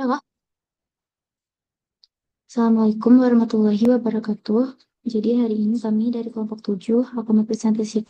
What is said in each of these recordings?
Halo, Assalamualaikum warahmatullahi wabarakatuh. Jadi hari ini kami dari kelompok 7 akan mempresentasikan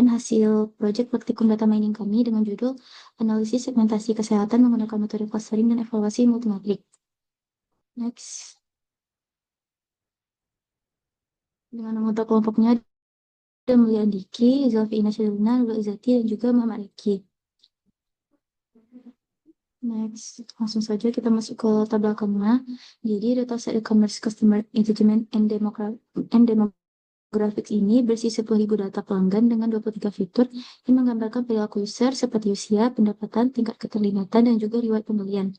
hasil proyek praktikum data mining kami dengan judul Analisis Segmentasi Kesehatan menggunakan metode clustering dan evaluasi multimetrik. Next. Dengan anggota kelompoknya ada Mulia Andiki, Zalfi Inasyadulina, Lulu Izati, dan juga Muhammad Riki. Next, langsung saja kita masuk ke tabel belakangnya. Jadi dataset e-commerce customer engagement and demographics ini berisi 10.000 data pelanggan dengan 23 fitur yang menggambarkan perilaku user seperti usia, pendapatan, tingkat keterlibatan, dan juga riwayat pembelian.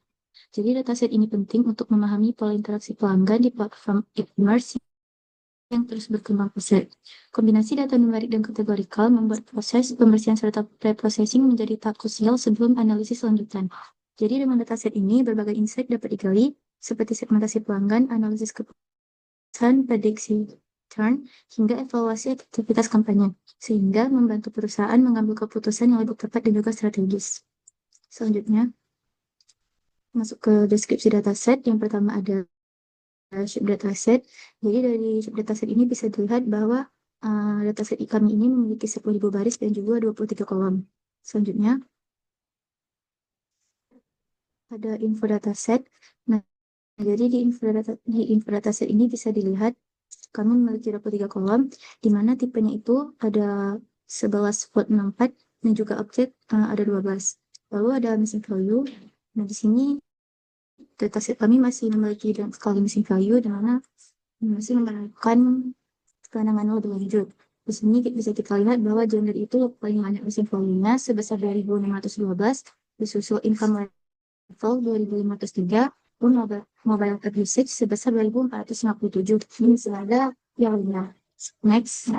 Jadi dataset ini penting untuk memahami pola interaksi pelanggan di platform e-commerce yang terus berkembang pesat. Kombinasi data numerik dan kategorikal membuat proses pembersihan serta pre-processing menjadi tahap krusial sebelum analisis lanjutan. Jadi dengan dataset ini, berbagai insight dapat digali, seperti segmentasi pelanggan, analisis keputusan, prediksi turn, hingga evaluasi aktivitas kampanye, sehingga membantu perusahaan mengambil keputusan yang lebih tepat dan juga strategis. Selanjutnya, masuk ke deskripsi dataset. Yang pertama ada shape dataset. Jadi dari shape dataset ini bisa dilihat bahwa dataset kami ini memiliki 10.000 baris dan juga 23 kolom. Selanjutnya, ada info dataset. Nah, jadi di info dataset ini bisa dilihat kami memiliki 23 kolom, di mana tipenya itu ada 11 vote 64 dan juga objek ada 12. Lalu ada missing value. Nah, di sini dataset kami masih memiliki dan sekali missing value, di mana masih memerlukan penanganan lebih lanjut. Di sini bisa kita lihat bahwa gender itu paling banyak missing value-nya sebesar 2.612, disusul income level 2.503, dan mobile app usage sebesar 2.457. Ini sudah ada yang lainnya. Next.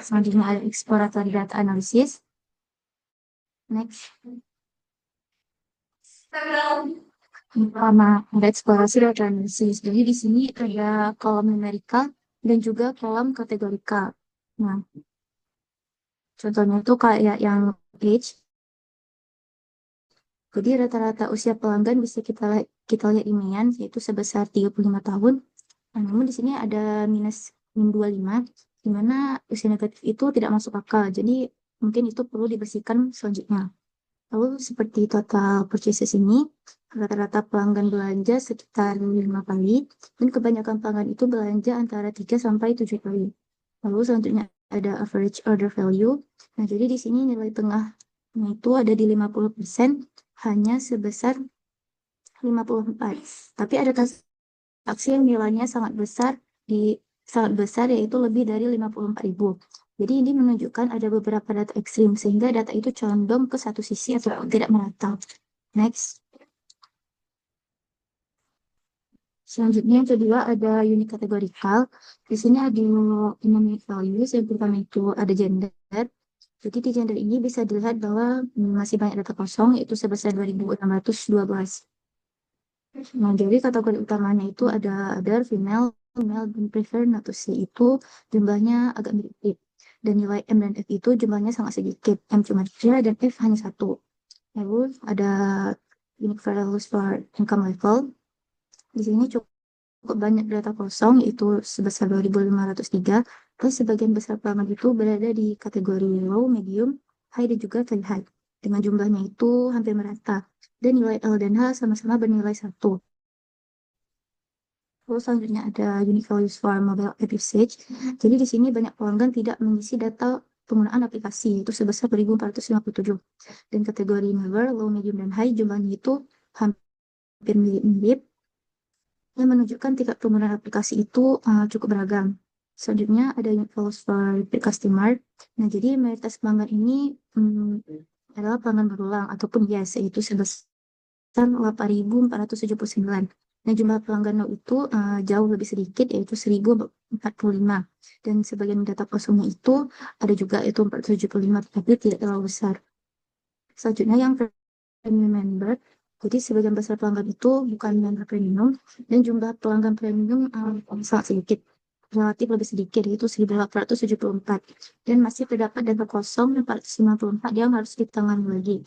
Selanjutnya ada exploratory data analysis. Next. Pertama, ada eksplorasi data analisis. Jadi di sini ada kolom numerikal dan juga kolom kategorikal. Nah, contohnya itu kayak yang age. Jadi rata-rata usia pelanggan bisa kita lihat email, yaitu sebesar 35 tahun. Nah, namun di sini ada minus 25, di mana usia negatif itu tidak masuk akal. Jadi mungkin itu perlu dibersihkan selanjutnya. Lalu seperti total purchases ini, rata-rata pelanggan belanja sekitar 5 kali, dan kebanyakan pelanggan itu belanja antara 3 sampai 7 kali. Lalu selanjutnya ada average order value. Nah, jadi di sini nilai tengahnya itu ada di 50%, hanya sebesar 54. Tapi ada transaksi yang nilainya sangat besar yaitu lebih dari 54.000. Jadi ini menunjukkan ada beberapa data ekstrim sehingga data itu condong ke satu sisi atau tidak merata. Next. Selanjutnya yang kedua ada unit kategorikal. Di sini ada unit values. Yang pertama itu ada gender. Jadi di gender ini bisa dilihat bahwa masih banyak data kosong, yaitu sebesar 2.612. Nah, jadi kategori utamanya itu ada other, female, male, dan prefer not to see itu jumlahnya agak mirip. Dan nilai M dan F itu jumlahnya sangat sedikit. M cuma 3 dan F hanya 1. Lalu ada unique values for income level. Di sini cukup banyak data kosong, yaitu sebesar 2.503. Terus sebagian besar pelanggan itu berada di kategori low, medium, high, dan juga very high. Dengan jumlahnya itu hampir merata. Dan nilai L dan H sama-sama bernilai 1. Terus selanjutnya ada unique values for mobile app usage. Jadi di sini banyak pelanggan tidak mengisi data penggunaan aplikasi, itu sebesar 2.457. Dan kategori never, low, medium, dan high jumlahnya itu hampir mirip-mirip, yang menunjukkan tingkat penggunaan aplikasi itu cukup beragam. Selanjutnya ada unique values for repeat customer. Nah, jadi mayoritas pelanggan ini adalah pelanggan berulang ataupun yes, yaitu sebesar 8.479. Nah, jumlah pelanggan no itu jauh lebih sedikit, yaitu 1.045. Dan sebagian data kosongnya itu ada juga, yaitu 475, tapi tidak terlalu besar. Selanjutnya yang premium member. Jadi sebagian besar pelanggan itu bukan member premium, dan jumlah pelanggan premium sangat sedikit, relatif lebih sedikit, yaitu 1.874. Dan masih terdapat data kosong 454 yang harus ditangani lagi.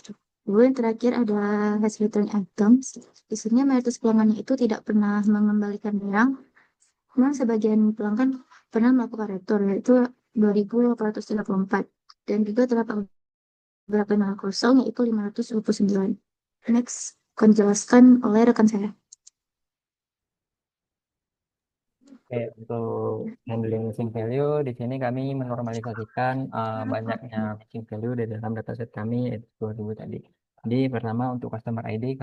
Lalu yang terakhir ada hasil return items. Di sini mayoritas pelanggannya itu tidak pernah mengembalikan barang. Memang sebagian pelanggan pernah melakukan return, yaitu 2.834. Dan juga terdapat beberapa yang kosong, yaitu 529. Next, akan dijelaskan oleh rekan saya. Oke, untuk handling missing value, di sini kami menormalisasikan banyaknya missing value di dalam dataset kami, yaitu 2000 tadi. Jadi pertama untuk customer ID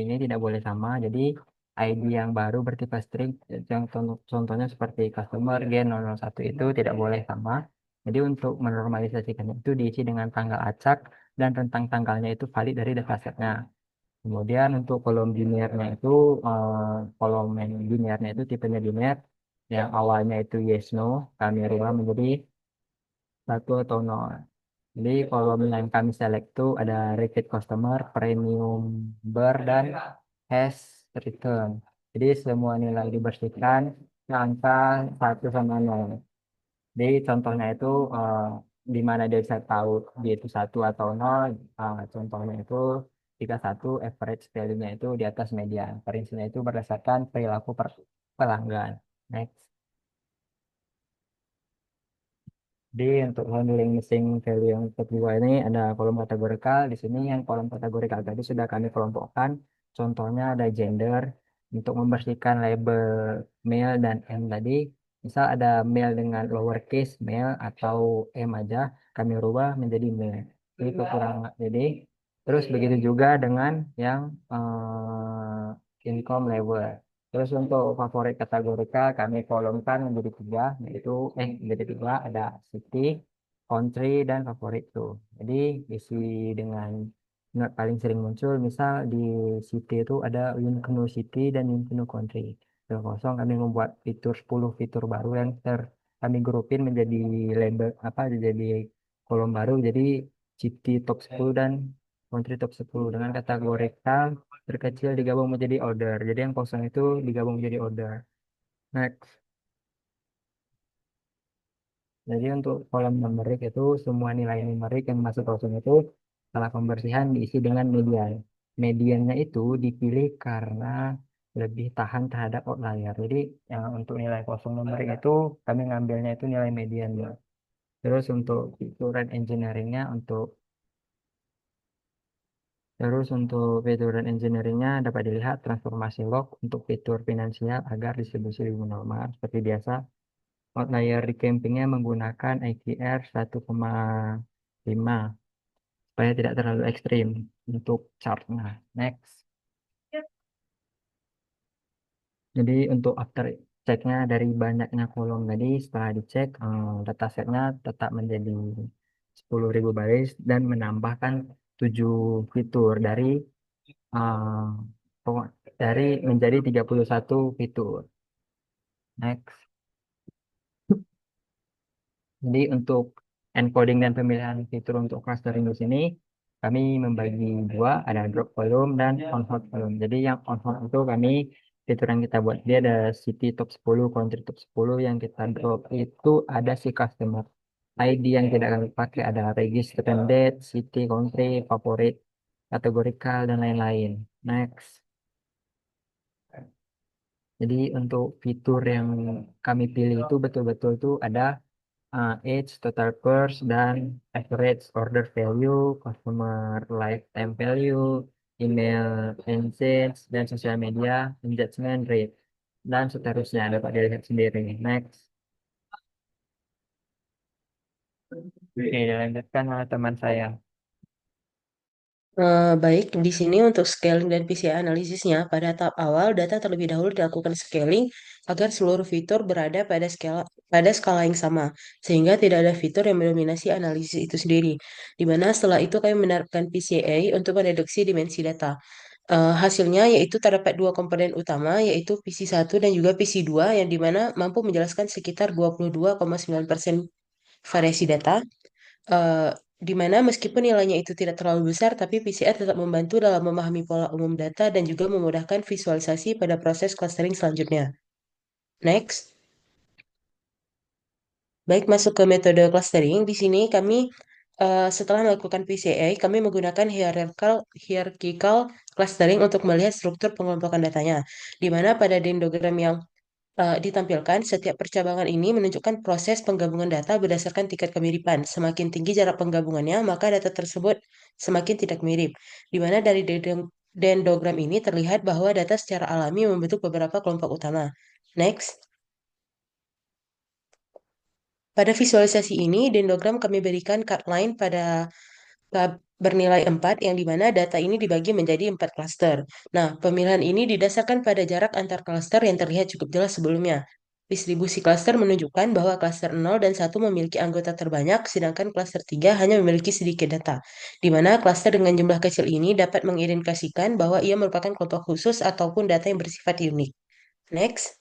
ini tidak boleh sama. Jadi ID yang baru bertipe string, yang contohnya seperti customer Gen 001 itu tidak boleh sama. Jadi untuk menormalisasikan itu diisi dengan tanggal acak dan rentang tanggalnya itu valid dari datasetnya. Kemudian untuk kolom binarnya itu, kolom yang binarnya itu tipenya biner, yang awalnya itu yes no, kami rubah menjadi satu atau nol. Jadi kolom yang kami select itu ada repeat customer, premium ber, dan hash return. Jadi semua nilai dibersihkan ke angka 1 sama 0. Jadi contohnya itu di mana dia bisa tahu dia itu 1 atau 0. Contohnya itu jika 1 average value-nya itu di atas median. Perinciannya itu berdasarkan perilaku pelanggan. Next. Jadi untuk handling missing value yang kedua ini ada kolom kategorikal. Di sini yang kolom kategorikal tadi sudah kami kelompokkan. Contohnya ada gender untuk membersihkan label male dan M tadi. Misal ada male dengan lowercase male atau M aja, kami rubah menjadi male. Jadi kekurangan. Jadi terus begitu juga dengan yang income level. Terus untuk favorit kategorikal kami kolomkan menjadi 3, yaitu menjadi 2 ada city, country, dan favorit tuh. Jadi isi dengan not paling sering muncul, misal di city itu ada Unknown City dan Unknown Country. Yang kosong kami membuat 10 fitur baru yang kami grupin menjadi label apa jadi kolom baru, jadi city top 10 dan country top 10 dengan kategorikal terkecil digabung menjadi order. Jadi yang kosong itu digabung menjadi order. Next. Jadi untuk kolom numerik itu semua nilai numerik yang masuk kosong itu setelah pembersihan diisi dengan median. Mediannya itu dipilih karena lebih tahan terhadap outlier. Jadi yang untuk nilai kosong numerik itu kami ngambilnya itu nilai mediannya. Terus untuk fitur engineeringnya fitur engineeringnya dapat dilihat transformasi log untuk fitur finansial agar distribusi lebih normal seperti biasa. Outlier di campingnya menggunakan IQR 1,5 supaya tidak terlalu ekstrim untuk chartnya. Next. Jadi untuk after checknya dari banyaknya kolom tadi setelah dicek datasetnya tetap menjadi 10.000 baris dan menambahkan 7 fitur uh, dari menjadi 31 fitur. Next. Jadi untuk encoding dan pemilihan fitur untuk clustering di sini kami membagi dua, ada drop volume dan on hold volume. Jadi yang on hold itu kami fitur yang kita buat dia ada city top 10, country top 10 yang kita drop itu ada si customer. ID yang tidak kami pakai ada register date, city, country, favorit, kategorikal dan lain-lain. Next. Jadi untuk fitur yang kami pilih itu betul-betul itu ada age, total purse, dan average order value, customer lifetime value, email exchange, dan sosial media engagement rate, dan seterusnya dapat dilihat sendiri. Next. Oke, dilanjutkan oleh teman saya. Baik, di sini untuk scaling dan PCI analisisnya, pada tahap awal data terlebih dahulu dilakukan scaling agar seluruh fitur berada pada skala yang sama, sehingga tidak ada fitur yang mendominasi analisis itu sendiri. Di mana setelah itu kami menerapkan PCA untuk mendeteksi dimensi data. Hasilnya yaitu terdapat dua komponen utama, yaitu PC1 dan juga PC2, yang dimana mampu menjelaskan sekitar 22,9% variasi data, eh, di mana meskipun nilainya itu tidak terlalu besar, tapi PCR tetap membantu dalam memahami pola umum data dan juga memudahkan visualisasi pada proses clustering selanjutnya. Next, baik masuk ke metode clustering. Di sini kami setelah melakukan PCA, kami menggunakan hierarchical clustering untuk melihat struktur pengelompokan datanya, di mana pada dendrogram yang ditampilkan, setiap percabangan ini menunjukkan proses penggabungan data berdasarkan tingkat kemiripan. Semakin tinggi jarak penggabungannya, maka data tersebut semakin tidak mirip. Di mana dari dendrogram ini terlihat bahwa data secara alami membentuk beberapa kelompok utama. Next. Pada visualisasi ini, dendrogram kami berikan cut line bernilai 4 yang dimana data ini dibagi menjadi 4 klaster. Nah, pemilihan ini didasarkan pada jarak antar klaster yang terlihat cukup jelas sebelumnya. Distribusi klaster menunjukkan bahwa klaster 0 dan 1 memiliki anggota terbanyak, sedangkan klaster 3 hanya memiliki sedikit data, di mana klaster dengan jumlah kecil ini dapat mengindikasikan bahwa ia merupakan kelompok khusus ataupun data yang bersifat unik. Next.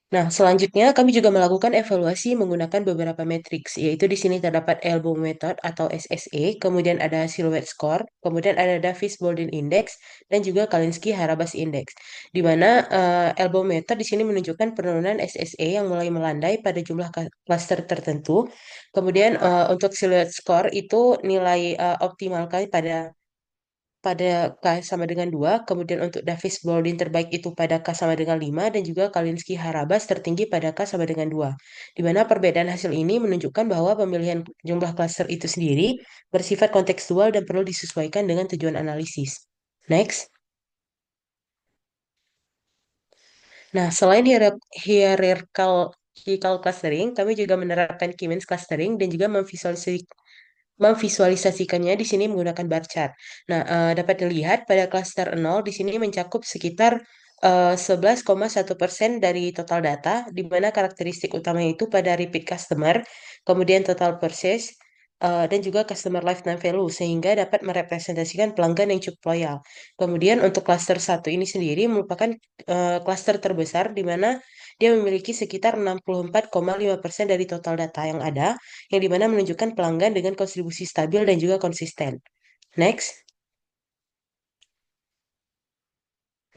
Nah, selanjutnya kami juga melakukan evaluasi menggunakan beberapa matriks, yaitu di sini terdapat elbow method atau SSE, kemudian ada silhouette score, kemudian ada Davis-Baldwin Index, dan juga Kalinski-Harabas Index. Di mana elbow method di sini menunjukkan penurunan SSE yang mulai melandai pada jumlah klaster tertentu. Kemudian untuk silhouette score itu nilai optimalkan pada pada K sama dengan 2, kemudian untuk Davis Baldwin terbaik itu pada K sama dengan 5, dan juga Kalinski Harabas tertinggi pada K sama dengan 2. Di mana perbedaan hasil ini menunjukkan bahwa pemilihan jumlah klaster itu sendiri bersifat kontekstual dan perlu disesuaikan dengan tujuan analisis. Next. Nah, selain hierarchical clustering, kami juga menerapkan K-means clustering dan juga memvisualisasikannya di sini menggunakan bar chart. Nah, dapat dilihat pada klaster 0 di sini mencakup sekitar 11,1% dari total data, di mana karakteristik utamanya itu pada repeat customer, kemudian total purchase, dan juga customer lifetime value, sehingga dapat merepresentasikan pelanggan yang cukup loyal. Kemudian untuk klaster 1 ini sendiri merupakan klaster terbesar, di mana dia memiliki sekitar 64,5% dari total data yang ada, yang dimana menunjukkan pelanggan dengan kontribusi stabil dan juga konsisten. Next.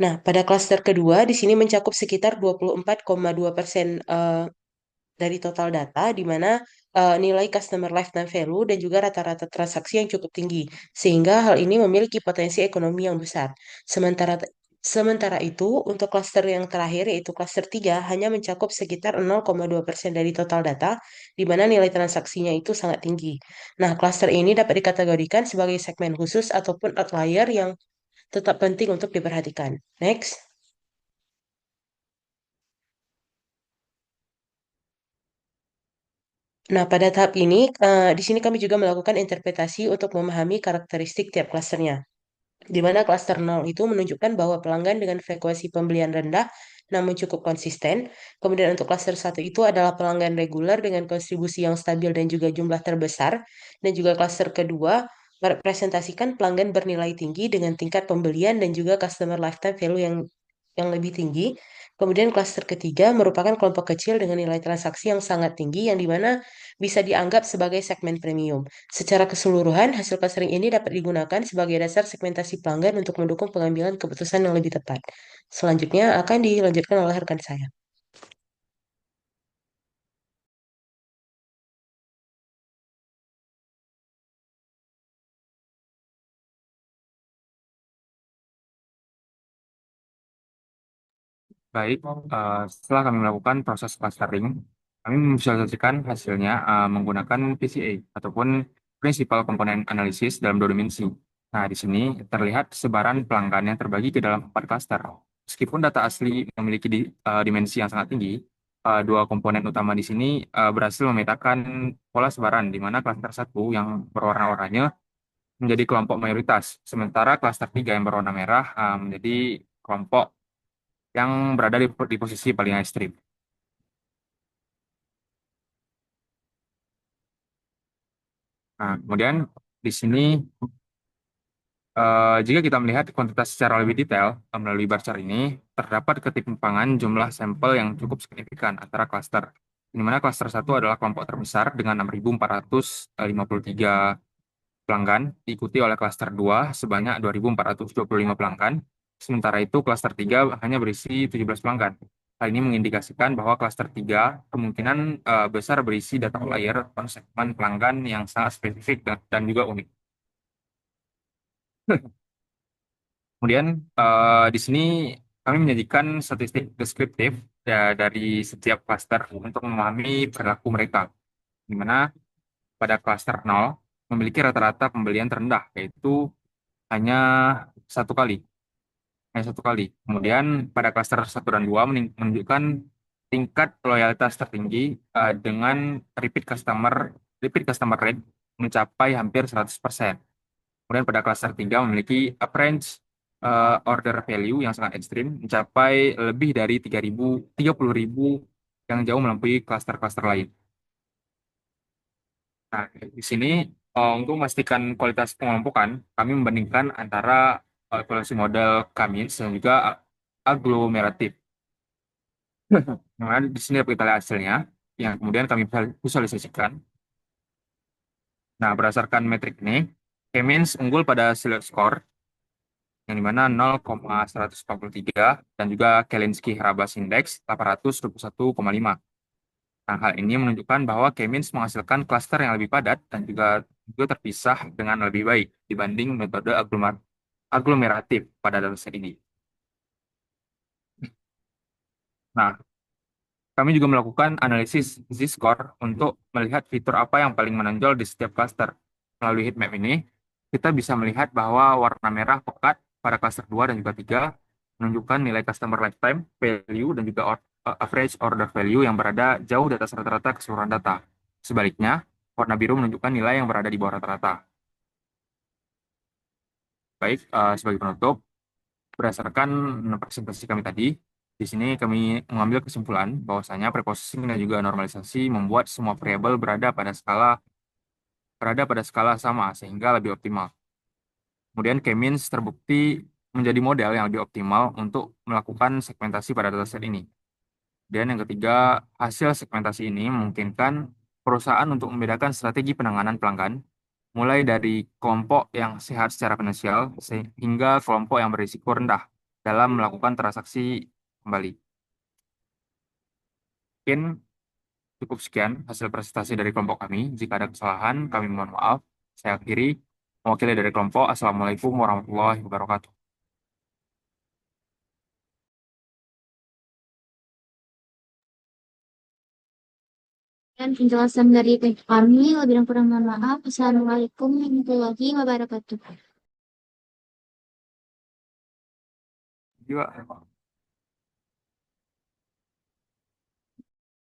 Nah, pada klaster kedua, di sini mencakup sekitar 24,2% dari total data, di mana nilai customer lifetime value dan juga rata-rata transaksi yang cukup tinggi, sehingga hal ini memiliki potensi ekonomi yang besar. Sementara itu, untuk klaster yang terakhir, yaitu klaster 3, hanya mencakup sekitar 0,2% dari total data, di mana nilai transaksinya itu sangat tinggi. Nah, klaster ini dapat dikategorikan sebagai segmen khusus ataupun outlier yang tetap penting untuk diperhatikan. Next. Nah, pada tahap ini, di sini kami juga melakukan interpretasi untuk memahami karakteristik tiap klasternya. Di mana klaster 0 itu menunjukkan bahwa pelanggan dengan frekuensi pembelian rendah namun cukup konsisten. Kemudian untuk klaster 1 itu adalah pelanggan reguler dengan kontribusi yang stabil dan juga jumlah terbesar. Dan juga klaster kedua merepresentasikan pelanggan bernilai tinggi dengan tingkat pembelian dan juga customer lifetime value yang lebih tinggi. Kemudian klaster ketiga merupakan kelompok kecil dengan nilai transaksi yang sangat tinggi yang dimana bisa dianggap sebagai segmen premium. Secara keseluruhan, hasil clustering ini dapat digunakan sebagai dasar segmentasi pelanggan untuk mendukung pengambilan keputusan yang lebih tepat. Selanjutnya akan dilanjutkan oleh rekan saya. Baik, setelah kami melakukan proses clustering, kami memvisualisasikan hasilnya menggunakan PCA ataupun Principal Component Analysis dalam dua dimensi. Nah, di sini terlihat sebaran pelanggan yang terbagi ke dalam 4 klaster. Meskipun data asli memiliki dimensi yang sangat tinggi, dua komponen utama di sini berhasil memetakan pola sebaran di mana klaster 1 yang berwarna oranye menjadi kelompok mayoritas, sementara klaster 3 yang berwarna merah menjadi kelompok yang berada di posisi paling ekstrim. Nah, kemudian di sini jika kita melihat kuantitas secara lebih detail melalui bar chart ini, terdapat ketimpangan jumlah sampel yang cukup signifikan antara klaster. Di mana klaster 1 adalah kelompok terbesar dengan 6.453 pelanggan, diikuti oleh klaster 2 sebanyak 2.425 pelanggan. Sementara itu klaster 3 hanya berisi 17 pelanggan. Hal ini mengindikasikan bahwa klaster 3 kemungkinan besar berisi data outlier atau segmen pelanggan yang sangat spesifik dan juga unik. Kemudian di sini kami menyajikan statistik deskriptif dari setiap klaster untuk memahami perilaku mereka, di mana pada klaster 0 memiliki rata-rata pembelian terendah, yaitu hanya satu kali. Kemudian pada klaster 1 dan 2 menunjukkan tingkat loyalitas tertinggi dengan repeat customer rate mencapai hampir 100%. Kemudian pada klaster 3 memiliki average order value yang sangat ekstrim, mencapai lebih dari 30.000 yang jauh melampaui klaster-klaster lain. Nah, di sini untuk memastikan kualitas pengelompokan, kami membandingkan antara evaluasi model Cummins dan juga aglomeratif. Nah, di sini dapat kita lihat hasilnya, yang kemudian kami visualisasikan. Nah, berdasarkan metrik ini, Cummins unggul pada Silhouette Score, yang dimana 0,143 dan juga Kalinsky-Harabas Index 821,5. Nah, hal ini menunjukkan bahwa Cummins menghasilkan klaster yang lebih padat dan juga terpisah dengan lebih baik dibanding metode aglomeratif pada dataset ini. Nah, kami juga melakukan analisis Z-score untuk melihat fitur apa yang paling menonjol di setiap klaster. Melalui heatmap ini, kita bisa melihat bahwa warna merah pekat pada klaster 2 dan juga 3 menunjukkan nilai customer lifetime value dan juga average order value yang berada jauh di atas rata-rata keseluruhan data. Sebaliknya, warna biru menunjukkan nilai yang berada di bawah rata-rata. Baik, sebagai penutup, berdasarkan presentasi kami tadi, di sini kami mengambil kesimpulan bahwasanya preprocessing dan juga normalisasi membuat semua variabel berada pada skala sama sehingga lebih optimal. Kemudian K-means terbukti menjadi model yang lebih optimal untuk melakukan segmentasi pada dataset ini. Dan yang ketiga, hasil segmentasi ini memungkinkan perusahaan untuk membedakan strategi penanganan pelanggan, mulai dari kelompok yang sehat secara finansial sehingga kelompok yang berisiko rendah dalam melakukan transaksi kembali. Mungkin cukup sekian hasil presentasi dari kelompok kami. Jika ada kesalahan, kami mohon maaf. Saya akhiri. Mewakili dari kelompok, Assalamualaikum warahmatullahi wabarakatuh. Dan penjelasan dari kami, lebih dan kurang mohon maaf. Assalamualaikum warahmatullahi wabarakatuh. Juga.